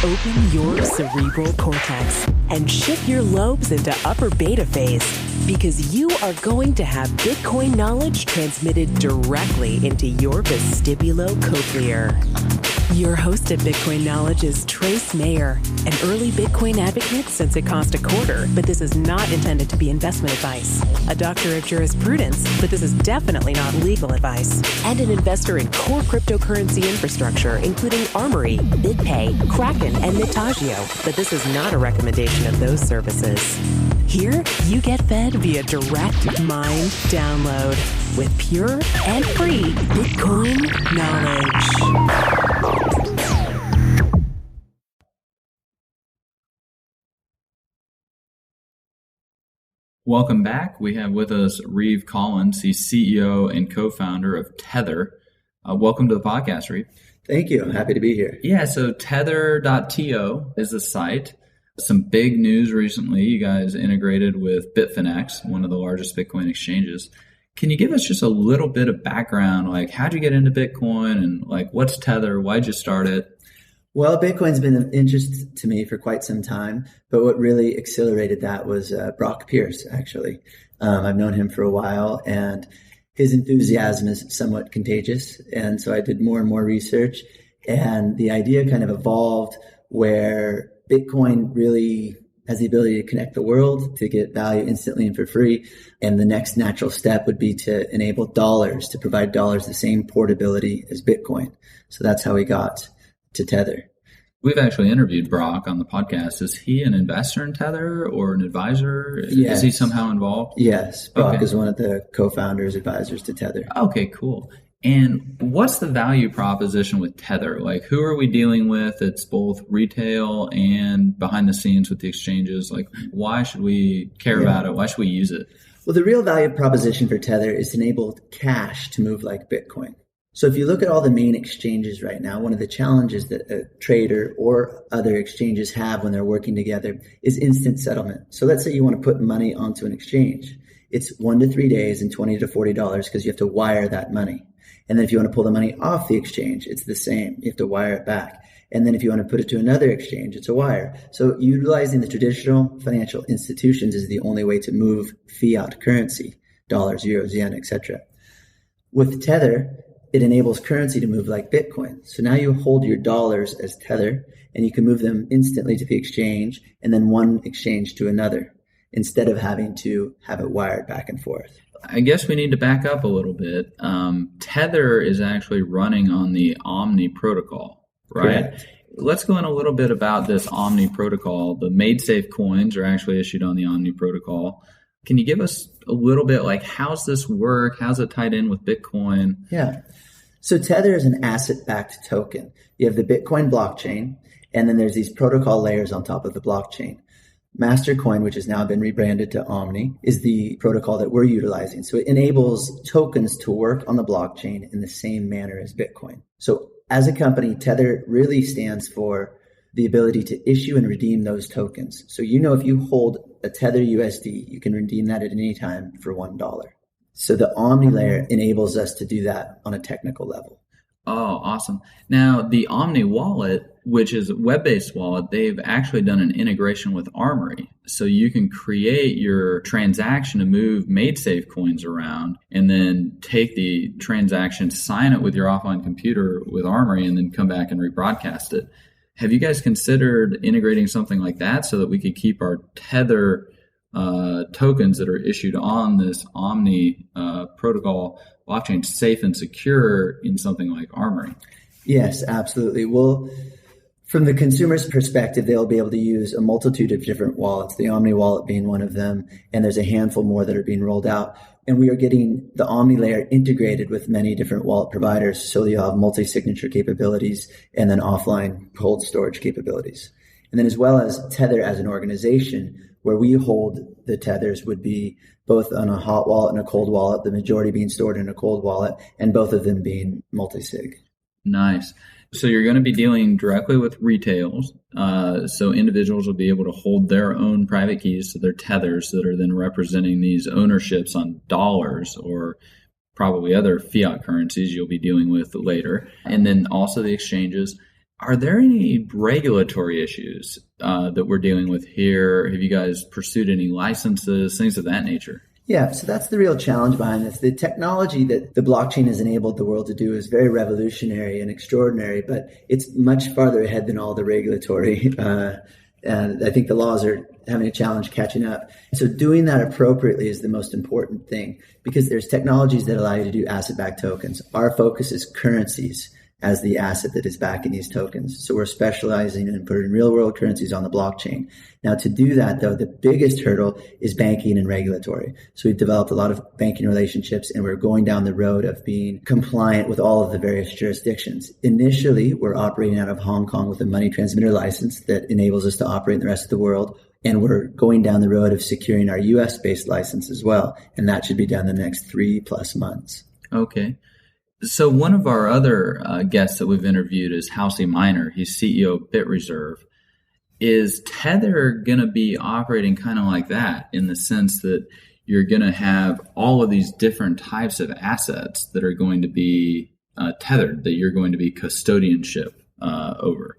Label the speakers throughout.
Speaker 1: Open your cerebral cortex and shift your lobes into upper beta phase, because you are going to have Bitcoin knowledge transmitted directly into your vestibulocochlear. Your host at Bitcoin Knowledge is Trace Mayer, an early Bitcoin advocate since it cost $0.25, but this is not intended to be investment advice. A doctor of jurisprudence, but this is definitely not legal advice. And an investor in core cryptocurrency infrastructure, including Armory, BitPay, Kraken, and Mitagio, but this is not a recommendation of those services. Here, you get fed via direct mind download with pure and free Bitcoin knowledge.
Speaker 2: Welcome back. We have with us Reeve Collins. He's CEO and co-founder of Tether. Welcome to the podcast, Reeve.
Speaker 3: Thank you. I'm happy to be here.
Speaker 2: Yeah, so tether.to is the site. Some big news recently. You guys integrated with Bitfinex, one of the largest Bitcoin exchanges. Can you give us just a little bit of background, like how'd you get into Bitcoin and like what's Tether? Why'd you start it?
Speaker 3: Well, Bitcoin's been of interest to me for quite some time, but what really accelerated that was Brock Pierce, actually. I've known him for a while, and his enthusiasm is somewhat contagious. And so I did more and more research, and the idea kind of evolved where Bitcoin really has the ability to connect the world, to get value instantly and for free. And the next natural step would be to enable dollars, to provide dollars the same portability as Bitcoin. So that's how we got to Tether.
Speaker 2: We've actually interviewed Brock on the podcast. Is he an investor in Tether or an advisor?
Speaker 3: Yes.
Speaker 2: Is he somehow involved?
Speaker 3: Yes. Brock is one of the co-founders, advisors to Tether.
Speaker 2: Okay, cool. And what's the value proposition with Tether? Like, who are we dealing with? It's both retail and behind the scenes with the exchanges. Like, why should we care about it? Why should we use it?
Speaker 3: Well, the real value proposition for Tether is to enable cash to move like Bitcoin. So if you look at all the main exchanges right now, one of the challenges that a trader or other exchanges have when they're working together is instant settlement. So let's say you want to put money onto an exchange. It's 1 to 3 days and $20 to $40 because you have to wire that money. And then if you want to pull the money off the exchange, it's the same. You have to wire it back. And then if you want to put it to another exchange, it's a wire. So utilizing the traditional financial institutions is the only way to move fiat currency, dollars, euros, yen, etc. With Tether, it enables currency to move like Bitcoin. So now you hold your dollars as Tether and you can move them instantly to the exchange and then one exchange to another instead of having to have it wired back and forth.
Speaker 2: I guess we need to back up a little bit. Tether is actually running on the Omni protocol, right?
Speaker 3: Correct.
Speaker 2: Let's go in a little bit about this Omni protocol. The MadeSafe coins are actually issued on the Omni protocol. Can you give us a little bit, like, how's this work? How's it tied in with Bitcoin?
Speaker 3: Yeah. So Tether is an asset-backed token. You have the Bitcoin blockchain, and then there's these protocol layers on top of the blockchain. Mastercoin, which has now been rebranded to Omni, is the protocol that we're utilizing. So it enables tokens to work on the blockchain in the same manner as Bitcoin. So as a company, Tether really stands for the ability to issue and redeem those tokens. So if you hold a Tether USD, you can redeem that at any time for $1. So the Omni layer enables us to do that on a technical level.
Speaker 2: Oh, awesome. Now, the Omni wallet, which is a web-based wallet, they've actually done an integration with Armory. So you can create your transaction to move MadeSafe coins around and then take the transaction, sign it with your offline computer with Armory, and then come back and rebroadcast it. Have you guys considered integrating something like that so that we could keep our Tether tokens that are issued on this Omni protocol blockchain safe and secure in something like Armory?
Speaker 3: Yes, absolutely. Well, from the consumer's perspective, they'll be able to use a multitude of different wallets, the Omni wallet being one of them, and there's a handful more that are being rolled out. And we are getting the Omni layer integrated with many different wallet providers, so you'll have multi-signature capabilities and then offline cold storage capabilities. And then as well as Tether as an organization, where we hold the tethers would be both on a hot wallet and a cold wallet, the majority being stored in a cold wallet, and both of them being multi-sig.
Speaker 2: Nice. So you're going to be dealing directly with retails. So individuals will be able to hold their own private keys to their tethers that are then representing these ownerships on dollars or probably other fiat currencies you'll be dealing with later. And then also the exchanges. Are there any regulatory issues that we're dealing with here? Have you guys pursued any licenses, things of that nature?
Speaker 3: Yeah, so that's the real challenge behind this. The technology that the blockchain has enabled the world to do is very revolutionary and extraordinary, but it's much farther ahead than all the regulatory. And I think the laws are having a challenge catching up. So doing that appropriately is the most important thing, because there's technologies that allow you to do asset-backed tokens. Our focus is currencies as the asset that is backing these tokens. So we're specializing in putting real-world currencies on the blockchain. Now, to do that, though, the biggest hurdle is banking and regulatory. So we've developed a lot of banking relationships, and we're going down the road of being compliant with all of the various jurisdictions. Initially, we're operating out of Hong Kong with a money transmitter license that enables us to operate in the rest of the world. And we're going down the road of securing our US-based license as well. And that should be done in the next 3+ months.
Speaker 2: Okay. So one of our other guests that we've interviewed is Halsey Minor. He's CEO of BitReserve. Is Tether going to be operating kind of like that, in the sense that you're going to have all of these different types of assets that are going to be tethered, that you're going to be custodianship over?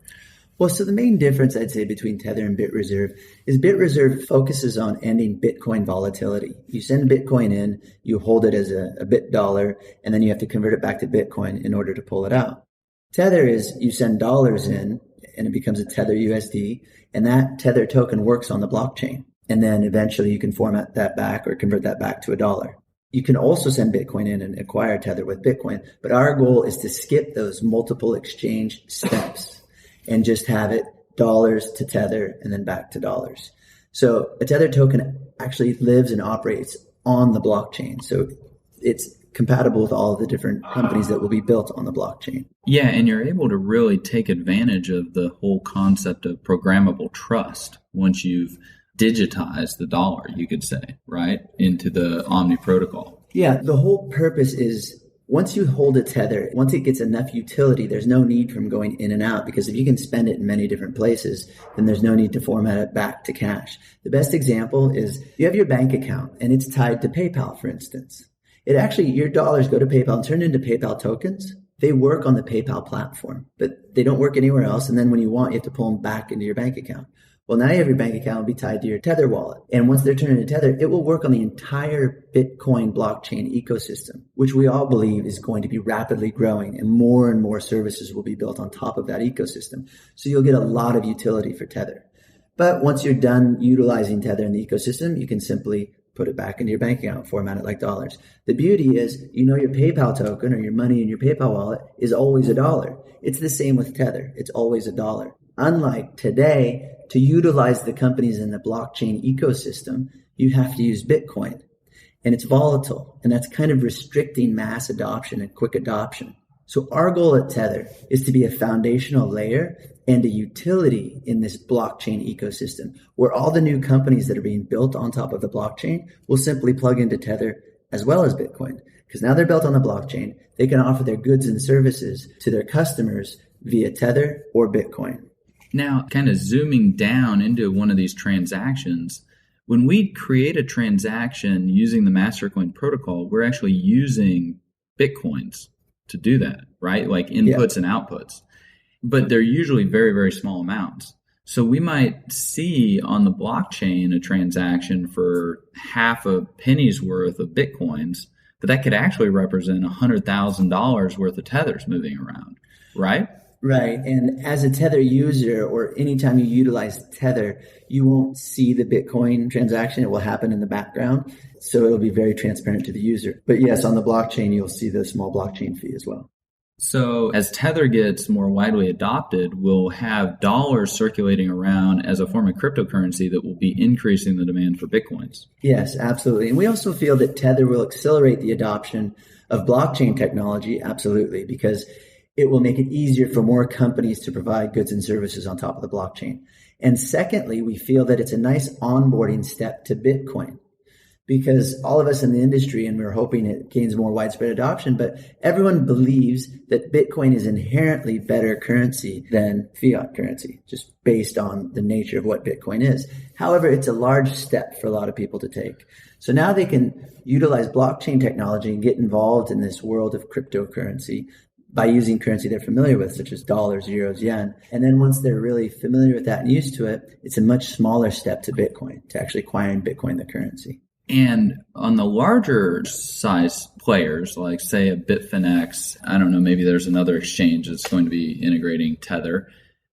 Speaker 3: Well, so the main difference, I'd say, between Tether and BitReserve is BitReserve focuses on ending Bitcoin volatility. You send Bitcoin in, you hold it as a bit dollar, and then you have to convert it back to Bitcoin in order to pull it out. Tether is you send dollars in, and it becomes a Tether USD, and that Tether token works on the blockchain. And then eventually you can format that back or convert that back to a dollar. You can also send Bitcoin in and acquire Tether with Bitcoin, but our goal is to skip those multiple exchange steps and just have it dollars to Tether and then back to dollars. So a Tether token actually lives and operates on the blockchain. So it's compatible with all of the different companies that will be built on the blockchain.
Speaker 2: Yeah, and you're able to really take advantage of the whole concept of programmable trust once you've digitized the dollar, you could say, right, into the Omni protocol.
Speaker 3: Yeah, the whole purpose is once you hold a Tether, once it gets enough utility, there's no need from going in and out, because if you can spend it in many different places, then there's no need to format it back to cash. The best example is you have your bank account and it's tied to PayPal, for instance. It actually, your dollars go to PayPal and turn into PayPal tokens. They work on the PayPal platform, but they don't work anywhere else. And then when you want, you have to pull them back into your bank account. Well, now you have your bank account will be tied to your Tether wallet. And once they're turned into Tether, it will work on the entire Bitcoin blockchain ecosystem, which we all believe is going to be rapidly growing, and more services will be built on top of that ecosystem. So you'll get a lot of utility for Tether. But once you're done utilizing Tether in the ecosystem, you can simply put it back into your bank account, format it like dollars. The beauty is, your PayPal token or your money in your PayPal wallet is always a dollar. It's the same with Tether. It's always a dollar. Unlike today, to utilize the companies in the blockchain ecosystem, you have to use Bitcoin. And it's volatile. And that's kind of restricting mass adoption and quick adoption. So our goal at Tether is to be a foundational layer and a utility in this blockchain ecosystem, where all the new companies that are being built on top of the blockchain will simply plug into Tether as well as Bitcoin. Because now they're built on the blockchain, they can offer their goods and services to their customers via Tether or Bitcoin.
Speaker 2: Now, kind of zooming down into one of these transactions, when we create a transaction using the Mastercoin protocol, we're actually using Bitcoins to do that, right? Like inputs and outputs. But they're usually very, very small amounts. So we might see on the blockchain a transaction for half a penny's worth of Bitcoins, but that could actually represent $100,000 worth of tethers moving around, right?
Speaker 3: Right. And as a Tether user, or anytime you utilize Tether, you won't see the Bitcoin transaction. It will happen in the background. So it'll be very transparent to the user. But yes, on the blockchain, you'll see the small blockchain fee as well.
Speaker 2: So as Tether gets more widely adopted, we'll have dollars circulating around as a form of cryptocurrency that will be increasing the demand for Bitcoins.
Speaker 3: Yes, absolutely. And we also feel that Tether will accelerate the adoption of blockchain technology, absolutely, because it will make it easier for more companies to provide goods and services on top of the blockchain. And secondly, we feel that it's a nice onboarding step to Bitcoin, because all of us in the industry, and we're hoping it gains more widespread adoption, but everyone believes that Bitcoin is inherently better currency than fiat currency, just based on the nature of what Bitcoin is. However, it's a large step for a lot of people to take. So now they can utilize blockchain technology and get involved in this world of cryptocurrency by using currency they're familiar with, such as dollars, euros, yen. And then once they're really familiar with that and used to it, it's a much smaller step to Bitcoin, to actually acquiring Bitcoin, the currency.
Speaker 2: And on the larger size players, like say a Bitfinex, I don't know, maybe there's another exchange that's going to be integrating Tether.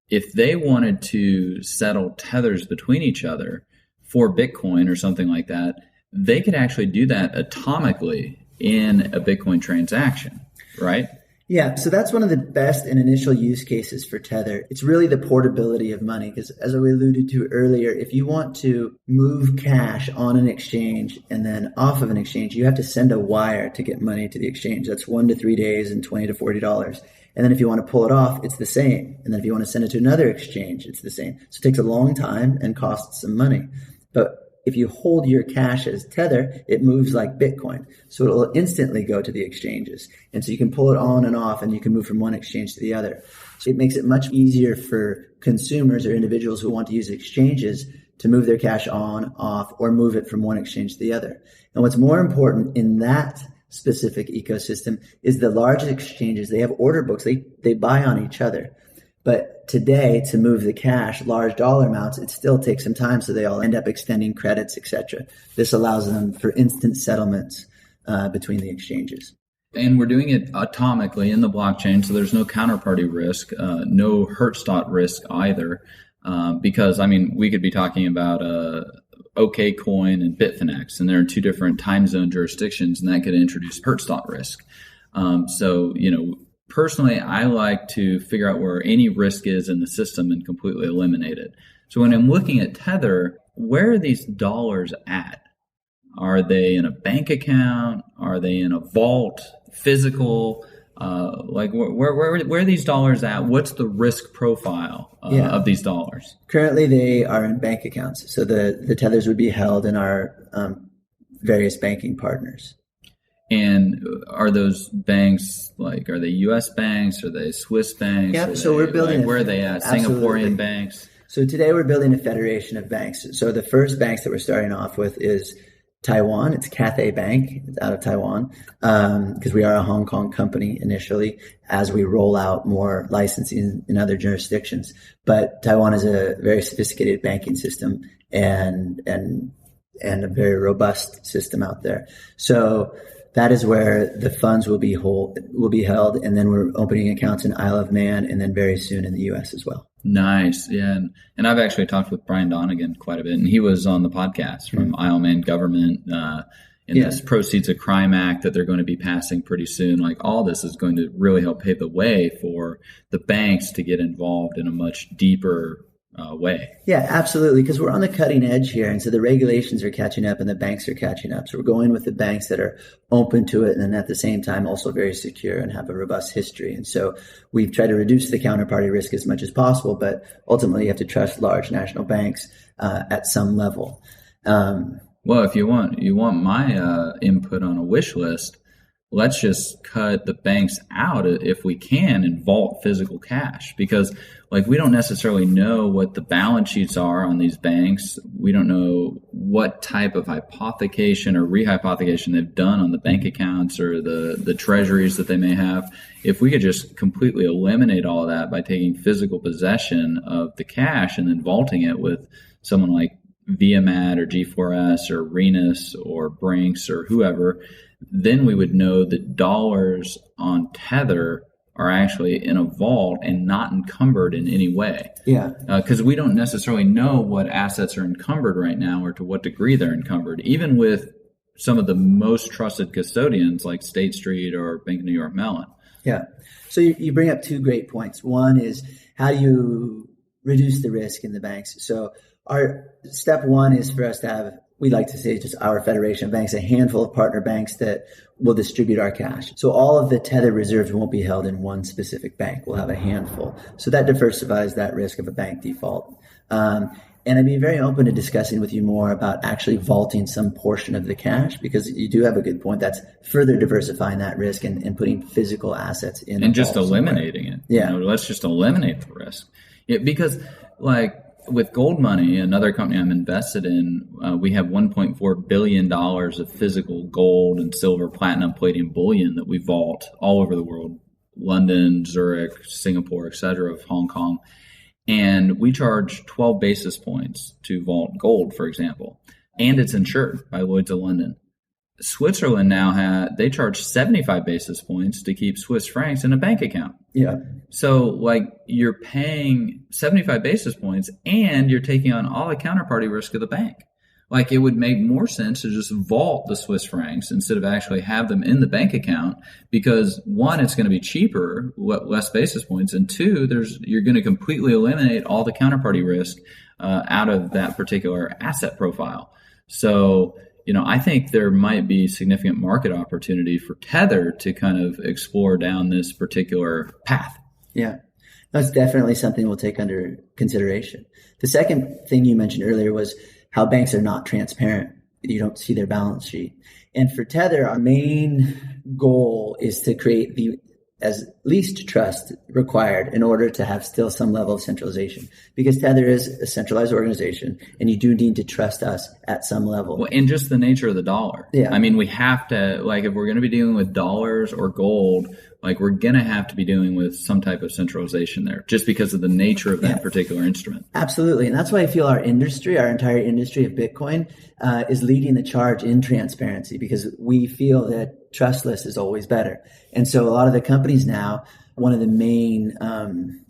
Speaker 2: If they wanted to settle tethers between each other for Bitcoin or something like that, they could actually do that atomically in a Bitcoin transaction, right?
Speaker 3: Yeah, so that's one of the best and initial use cases for Tether. It's really the portability of money, because as we alluded to earlier, if you want to move cash on an exchange and then off of an exchange, you have to send a wire to get money to the exchange. That's 1 to 3 days and $20 to $40. And then if you want to pull it off, it's the same. And then if you want to send it to another exchange, it's the same. So it takes a long time and costs some money. But if you hold your cash as Tether, it moves like Bitcoin. So it'll instantly go to the exchanges. And so you can pull it on and off, and you can move from one exchange to the other. So it makes it much easier for consumers or individuals who want to use exchanges to move their cash on, off, or move it from one exchange to the other. And what's more important in that specific ecosystem is the large exchanges, they have order books. They buy on each other. But today, to move the cash, large dollar amounts, it still takes some time. So they all end up extending credits, etc. This allows them for instant settlements between the exchanges.
Speaker 2: And we're doing it atomically in the blockchain. So there's no counterparty risk, no Hertzstock risk either. Because, I mean, we could be talking about OKCoin and Bitfinex, and they're in two different time zone jurisdictions, and that could introduce Hertzstock risk. So, you know, personally, I like to figure out where any risk is in the system and completely eliminate it. So when I'm looking at Tether, where are these dollars at? Are they in a bank account? Are they in a vault, physical? Where are these dollars at? What's the risk profile of these dollars?
Speaker 3: Currently, they are in bank accounts. So the tethers would be held in our various banking partners.
Speaker 2: And are those banks, are they U.S. banks? Are they Swiss banks?
Speaker 3: Yeah, so we're building.
Speaker 2: Where are they at?
Speaker 3: Absolutely.
Speaker 2: Singaporean banks?
Speaker 3: So today we're building a federation of banks. So the first banks that we're starting off with is Taiwan. It's Cathay Bank. It's out of Taiwan because we are a Hong Kong company initially as we roll out more licensing in other jurisdictions. But Taiwan is a very sophisticated banking system and a very robust system out there. So that is where the funds will be held, and then we're opening accounts in Isle of Man, and then very soon in the U.S. as well.
Speaker 2: Nice, yeah, and I've actually talked with Brian Donegan quite a bit, and he was on the podcast from Isle of Man Government in this Proceeds of Crime Act that they're going to be passing pretty soon. Like all this is going to really help pave the way for the banks to get involved in a much deeper way.
Speaker 3: Yeah, absolutely. Because we're on the cutting edge here. And so the regulations are catching up and the banks are catching up. So we're going with the banks that are open to it and then at the same time also very secure and have a robust history. And so we've tried to reduce the counterparty risk as much as possible, but ultimately you have to trust large national banks at some level.
Speaker 2: Well, if you want my input on a wish list, let's just cut the banks out if we can and vault physical cash, because we don't necessarily know what the balance sheets are on these banks. We don't know what type of hypothecation or rehypothecation they've done on the bank accounts or the treasuries that they may have. If we could just completely eliminate all of that by taking physical possession of the cash and then vaulting it with someone like Viamat or G4S or Renus or Brinks or whoever, then we would know that dollars on Tether are actually in a vault and not encumbered in any way.
Speaker 3: Yeah.
Speaker 2: Because we don't necessarily know what assets are encumbered right now or to what degree they're encumbered, even with some of the most trusted custodians like State Street or Bank of New York Mellon.
Speaker 3: Yeah. So you bring up two great points. One is how do you reduce the risk in the banks? So our step one is for us to have, we like to say just our federation of banks, a handful of partner banks that will distribute our cash. So all of the Tether reserves won't be held in one specific bank. We'll have a handful. So that diversifies that risk of a bank default. And I'd be very open to discussing with you more about actually vaulting some portion of the cash, because you do have a good point. That's further diversifying that risk and putting physical assets in.
Speaker 2: And just eliminating it.
Speaker 3: Yeah.
Speaker 2: Let's just eliminate the risk. Because with Gold Money, another company I'm invested in, we have $1.4 billion of physical gold and silver, platinum, palladium bullion that we vault all over the world London, Zurich, Singapore, et cetera, of Hong Kong. And we charge 12 basis points to vault gold, for example. And it's insured by Lloyd's of London. Switzerland now they charge 75 basis points to keep Swiss francs in a bank account.
Speaker 3: Yeah.
Speaker 2: So like you're paying 75 basis points and you're taking on all the counterparty risk of the bank. Like it would make more sense to just vault the Swiss francs instead of actually have them in the bank account, because one, it's going to be cheaper, less basis points, and two, you're going to completely eliminate all the counterparty risk out of that particular asset profile. So, I think there might be significant market opportunity for Tether to kind of explore down this particular path.
Speaker 3: Yeah, that's definitely something we'll take under consideration. The second thing you mentioned earlier was how banks are not transparent. You don't see their balance sheet. And for Tether, our main goal is to create the as least trust required in order to have still some level of centralization, because Tether is a centralized organization and you do need to trust us at some level.
Speaker 2: Well, and just the nature of the dollar.
Speaker 3: Yeah.
Speaker 2: I mean, we have to, like, if we're going to be dealing with dollars or gold, like we're going to have to be dealing with some type of centralization there just because of the nature of that particular instrument.
Speaker 3: Absolutely. And that's why I feel our entire industry of Bitcoin is leading the charge in transparency, because we feel that trustless is always better. And so a lot of the companies now, one of the main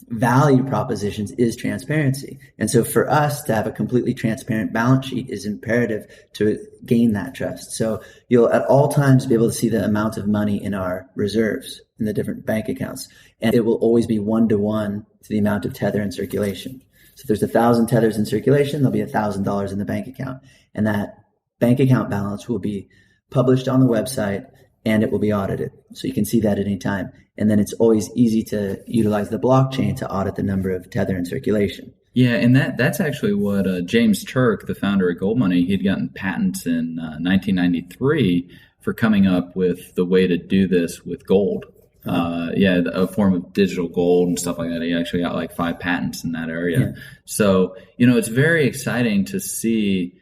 Speaker 3: value propositions is transparency. And so for us to have a completely transparent balance sheet is imperative to gain that trust. So you'll at all times be able to see the amount of money in our reserves in the different bank accounts. And it will always be 1-to-1 to the amount of Tether in circulation. So if there's 1,000 Tethers in circulation, there'll be $1,000 in the bank account. And that bank account balance will be published on the website and it will be audited. So you can see that at any time. And then it's always easy to utilize the blockchain to audit the number of Tether in circulation.
Speaker 2: Yeah, and that's actually what James Turk, the founder of Gold Money, he'd gotten patents in 1993 for coming up with the way to do this with gold. A form of digital gold and stuff like that. He actually got like 5 patents in that area. Yeah. So, it's very exciting to see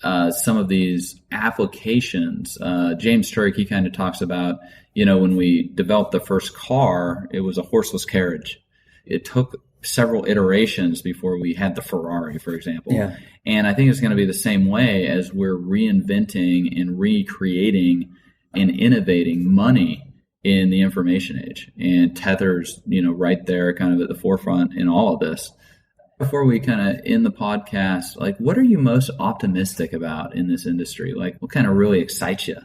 Speaker 2: some of these applications. James Turk, he kind of talks about, when we developed the first car, it was a horseless carriage. It took several iterations before we had the Ferrari, for example. Yeah. And I think it's going to be the same way as we're reinventing and recreating and innovating money in the information age. And Tether's, right there kind of at the forefront in all of this. Before we kind of end the podcast, like, what are you most optimistic about in this industry? Like, what kind of really excites you?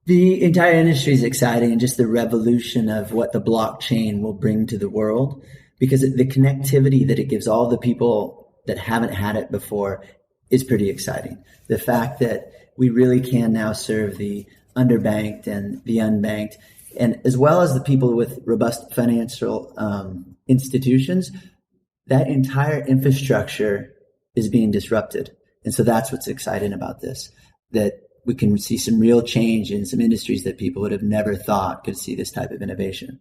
Speaker 3: The entire industry is exciting, and just the revolution of what the blockchain will bring to the world, because the connectivity that it gives all the people that haven't had it before is pretty exciting. The fact that we really can now serve the underbanked and the unbanked, and as well as the people with robust financial institutions, that entire infrastructure is being disrupted. And so that's what's exciting about this, that we can see some real change in some industries that people would have never thought could see this type of innovation.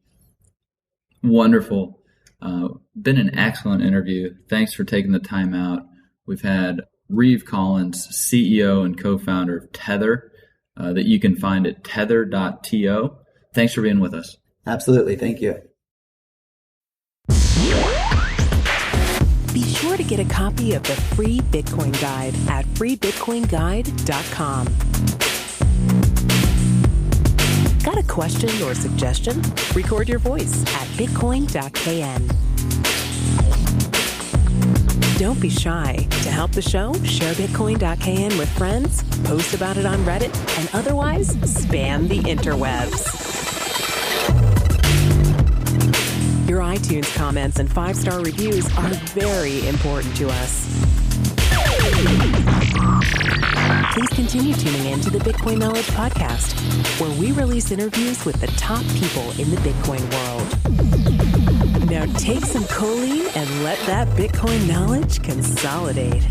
Speaker 2: Wonderful. Been an excellent interview. Thanks for taking the time out. We've had Reeve Collins, CEO and co-founder of Tether, that you can find at tether.to. Thanks for being with us.
Speaker 3: Absolutely. Thank you.
Speaker 1: Be sure to get a copy of the free Bitcoin Guide at freebitcoinguide.com. Got a question or suggestion? Record your voice at bitcoin.kn. Don't be shy. To help the show, share bitcoin.kn with friends, post about it on Reddit, and otherwise spam the interwebs. Your iTunes comments and 5-star reviews are very important to us. Please continue tuning in to the Bitcoin Knowledge Podcast, where we release interviews with the top people in the Bitcoin world. Now take some choline and let that Bitcoin knowledge consolidate.